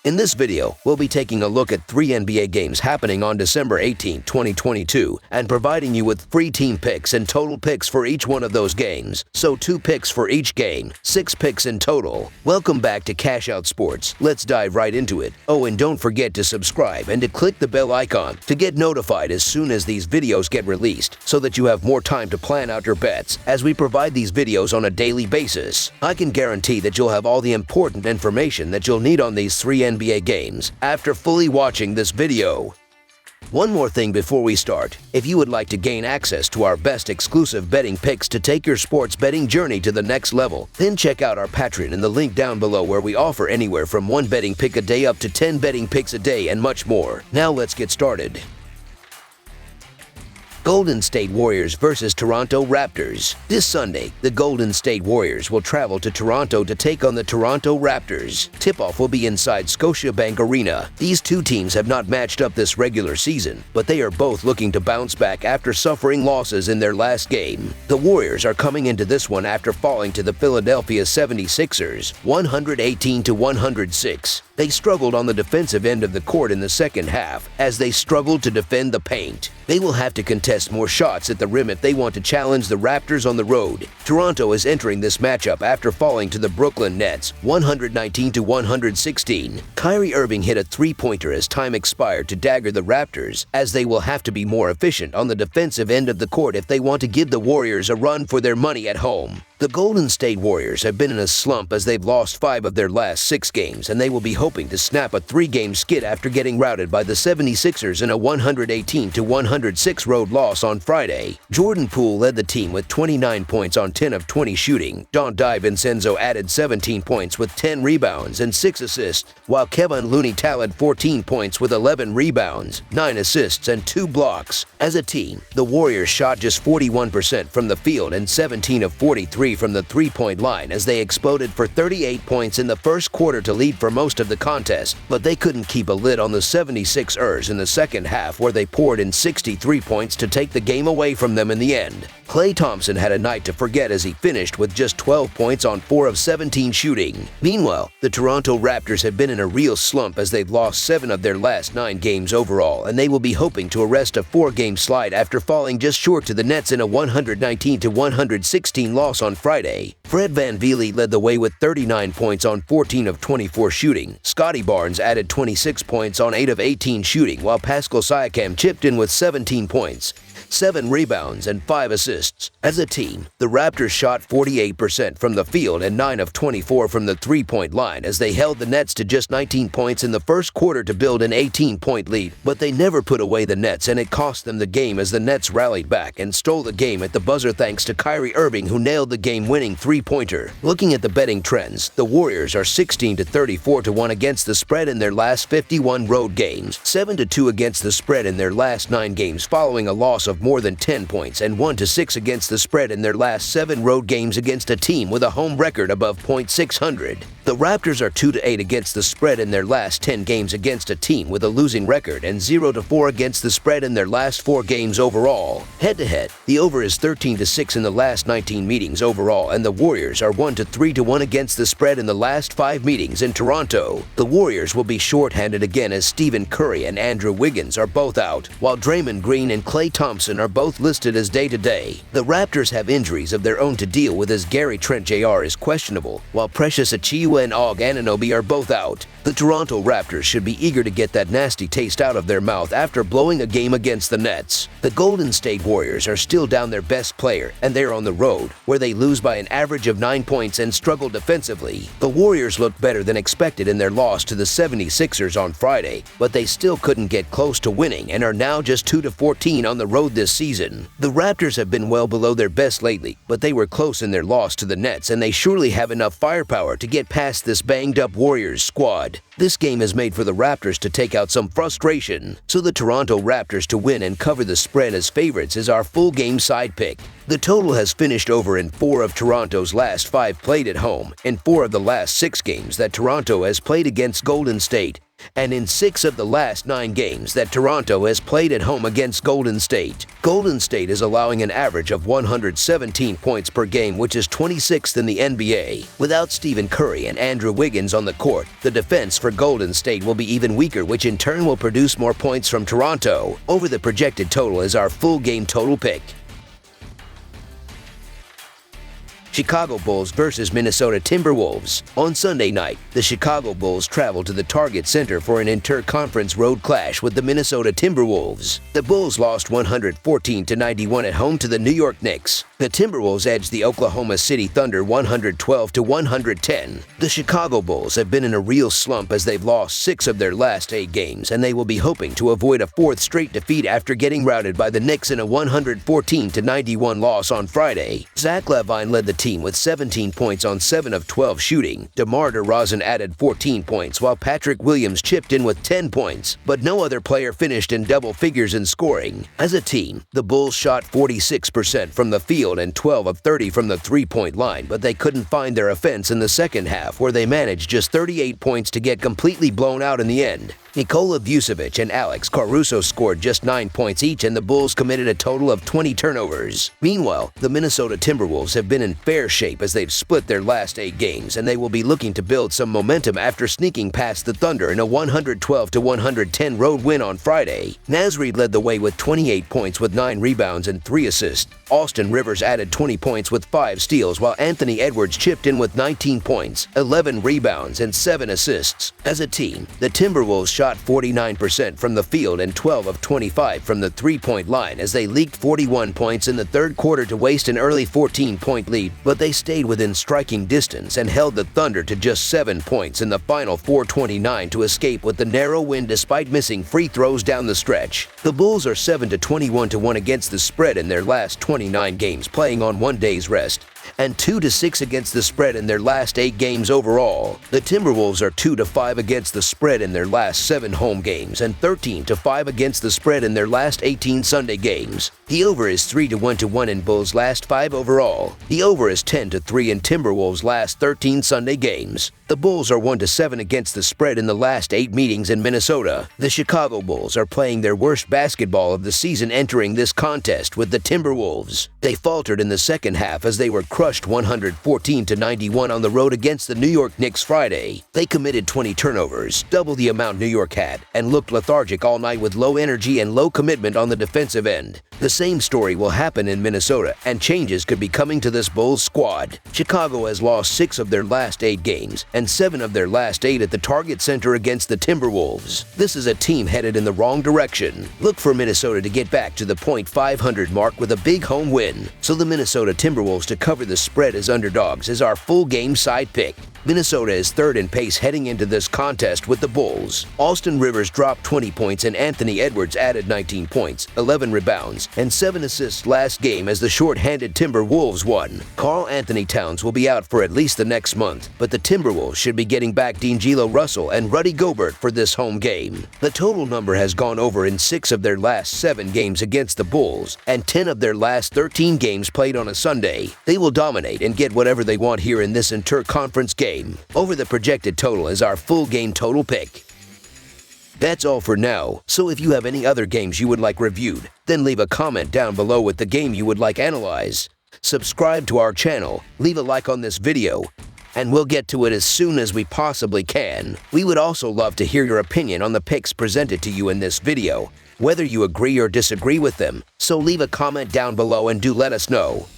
In this video, we'll be taking a look at 3 NBA games happening on December 18, 2022, and providing you with free team picks and total picks for each one of those games. So 2 picks for each game, 6 picks in total. Welcome back to Cash Out Sports. Let's dive right into it. Oh, and don't forget to subscribe and to click the bell icon to get notified as soon as these videos get released, so that you have more time to plan out your bets as we provide these videos on a daily basis. I can guarantee that you'll have all the important information that you'll need on these 3 NBA games after fully watching this video. One more thing before we start. If you would like to gain access to our best exclusive betting picks to take your sports betting journey to the next level, then check out our Patreon in the link down below, where we offer anywhere from 1 betting pick a day up to 10 betting picks a day and much more. Now let's get started. Golden State Warriors versus Toronto Raptors. This Sunday, the Golden State Warriors will travel to Toronto to take on the Toronto Raptors. Tip-off will be inside Scotiabank Arena. These two teams have not matched up this regular season, but they are both looking to bounce back after suffering losses in their last game. The Warriors are coming into this one after falling to the Philadelphia 76ers, 118-106. They struggled on the defensive end of the court in the second half, as they struggled to defend the paint. They will have to contest more shots at the rim if they want to challenge the Raptors on the road. Toronto is entering this matchup after falling to the Brooklyn Nets, 119-116. Kyrie Irving hit a 3-pointer as time expired to dagger the Raptors, as they will have to be more efficient on the defensive end of the court if they want to give the Warriors a run for their money at home. The Golden State Warriors have been in a slump as they've lost 5 of their last 6 games, and they will be hoping to snap a 3-game skid after getting routed by the 76ers in a 118-106 road loss on Friday. Jordan Poole led the team with 29 points on 10 of 20 shooting. Don DiVincenzo added 17 points with 10 rebounds and 6 assists, while Kevin Looney tallied 14 points with 11 rebounds, 9 assists, and 2 blocks. As a team, the Warriors shot just 41% from the field and 17 of 43 from the three-point line, as they exploded for 38 points in the first quarter to lead for most of the contest, but they couldn't keep a lid on the 76ers in the second half, where they poured in 63 points to take the game away from them in the end. Klay Thompson had a night to forget as he finished with just 12 points on 4 of 17 shooting. Meanwhile, the Toronto Raptors have been in a real slump as they've lost 7 of their last 9 games overall, and they will be hoping to arrest a 4-game slide after falling just short to the Nets in a 119-116 loss on Friday. Fred VanVleet led the way with 39 points on 14 of 24 shooting. Scotty Barnes added 26 points on 8 of 18 shooting, while Pascal Siakam chipped in with 17 points, 7 rebounds, and 5 assists. As a team, the Raptors shot 48% from the field and 9 of 24 from the three-point line, as they held the Nets to just 19 points in the first quarter to build an 18-point lead. But they never put away the Nets, and it cost them the game as the Nets rallied back and stole the game at the buzzer thanks to Kyrie Irving, who nailed the game-winning 3-pointer. Looking at the betting trends, the Warriors are 16-34-1 against the spread in their last 51 road games, 7-2 against the spread in their last 9 games following a loss of more than 10 points, and 1-6 against the spread in their last 7 road games against a team with a home record above .600. The Raptors are 2-8 against the spread in their last 10 games against a team with a losing record, and 0-4 against the spread in their last 4 games overall. Head-to-head, the over is 13-6 in the last 19 meetings overall, and the Warriors are 1-3-1 against the spread in the last 5 meetings in Toronto. The Warriors will be shorthanded again as Stephen Curry and Andrew Wiggins are both out, while Draymond Green and Klay Thompson are both listed as day-to-day. The Raptors have injuries of their own to deal with, as Gary Trent Jr. is questionable, while Precious Achiuwa and Og Anunoby are both out. The Toronto Raptors should be eager to get that nasty taste out of their mouth after blowing a game against the Nets. The Golden State Warriors are still down their best player, and they're on the road, where they lose by an average of 9 points and struggle defensively. The Warriors looked better than expected in their loss to the 76ers on Friday, but they still couldn't get close to winning and are now just 2-14 on the road this season. The Raptors have been well below their best lately, but they were close in their loss to the Nets, and they surely have enough firepower to get past this banged-up Warriors squad. This game has made for the Raptors to take out some frustration, so the Toronto Raptors to win and cover the spread as favorites is our full game side pick. The total has finished over in 4 of Toronto's last 5 played at home, and 4 of the last 6 games that Toronto has played against Golden State. and in 6 of the last 9 games that Toronto has played at home against Golden State. Golden State is allowing an average of 117 points per game, which is 26th in the NBA. Without Stephen Curry and Andrew Wiggins on the court, the defense for Golden State will be even weaker, which in turn will produce more points from Toronto. Over the projected total is our full game total pick. Chicago Bulls versus Minnesota Timberwolves. On Sunday night, the Chicago Bulls traveled to the Target Center for an inter-conference road clash with the Minnesota Timberwolves. The Bulls lost 114-91 at home to the New York Knicks. The Timberwolves edged the Oklahoma City Thunder 112-110. The Chicago Bulls have been in a real slump as they've lost 6 of their last 8 games, and they will be hoping to avoid a 4th straight defeat after getting routed by the Knicks in a 114-91 loss on Friday. Zach LaVine led the team with 17 points on 7 of 12 shooting. DeMar DeRozan added 14 points, while Patrick Williams chipped in with 10 points, but no other player finished in double figures in scoring. As a team, the Bulls shot 46% from the field and 12 of 30 from the three-point line, but they couldn't find their offense in the second half, where they managed just 38 points to get completely blown out in the end. Nikola Vucevic and Alex Caruso scored just 9 points each, and the Bulls committed a total of 20 turnovers. Meanwhile, the Minnesota Timberwolves have been in fair shape as they've split their last 8 games, and they will be looking to build some momentum after sneaking past the Thunder in a 112-110 road win on Friday. Naz Reid led the way with 28 points with 9 rebounds and 3 assists. Austin Rivers added 20 points with 5 steals, while Anthony Edwards chipped in with 19 points, 11 rebounds, and 7 assists. As a team, the Timberwolves shot 49% from the field and 12 of 25 from the three-point line as they leaked 41 points in the third quarter to waste an early 14-point lead, but they stayed within striking distance and held the Thunder to just 7 points in the final 4:29 to escape with the narrow win despite missing free throws down the stretch. The Bulls are 7-21-1 against the spread in their last 29 games, playing on 1 day's rest, and 2-6 against the spread in their last 8 games overall. The Timberwolves are 2-5 against the spread in their last 7 home games and 13-5 against the spread in their last 18 Sunday games. The over is 3-1 in Bulls' last 5 overall. The over is 10-3 in Timberwolves' last 13 Sunday games. The Bulls are 1-7 against the spread in the last 8 meetings in Minnesota. The Chicago Bulls are playing their worst basketball of the season entering this contest with the Timberwolves. They faltered in the second half as they were crushed 114-91 on the road against the New York Knicks Friday. They committed 20 turnovers, double the amount New York had, and looked lethargic all night with low energy and low commitment on the defensive end. The same story will happen in Minnesota, and changes could be coming to this Bulls squad. Chicago has lost 6 of their last 8 games, and 7 of their last 8 at the Target Center against the Timberwolves. This is a team headed in the wrong direction. Look for Minnesota to get back to the .500 mark with a big home win. So the Minnesota Timberwolves to cover the spread as underdogs is our full game side pick. Minnesota is 3rd in pace heading into this contest with the Bulls. Austin Rivers dropped 20 points and Anthony Edwards added 19 points, 11 rebounds, and 7 assists last game as the short-handed Timberwolves won. Karl Anthony Towns will be out for at least the next month, but the Timberwolves should be getting back D'Angelo Russell and Rudy Gobert for this home game. The total number has gone over in 6 of their last 7 games against the Bulls and 10 of their last 13 games played on a Sunday. They will dominate and get whatever they want here in this inter-conference game. Over the projected total is our full game total pick. That's all for now, so if you have any other games you would like reviewed, then leave a comment down below with the game you would like analyzed. Subscribe to our channel, leave a like on this video, and we'll get to it as soon as we possibly can. We would also love to hear your opinion on the picks presented to you in this video, whether you agree or disagree with them, so leave a comment down below and do let us know.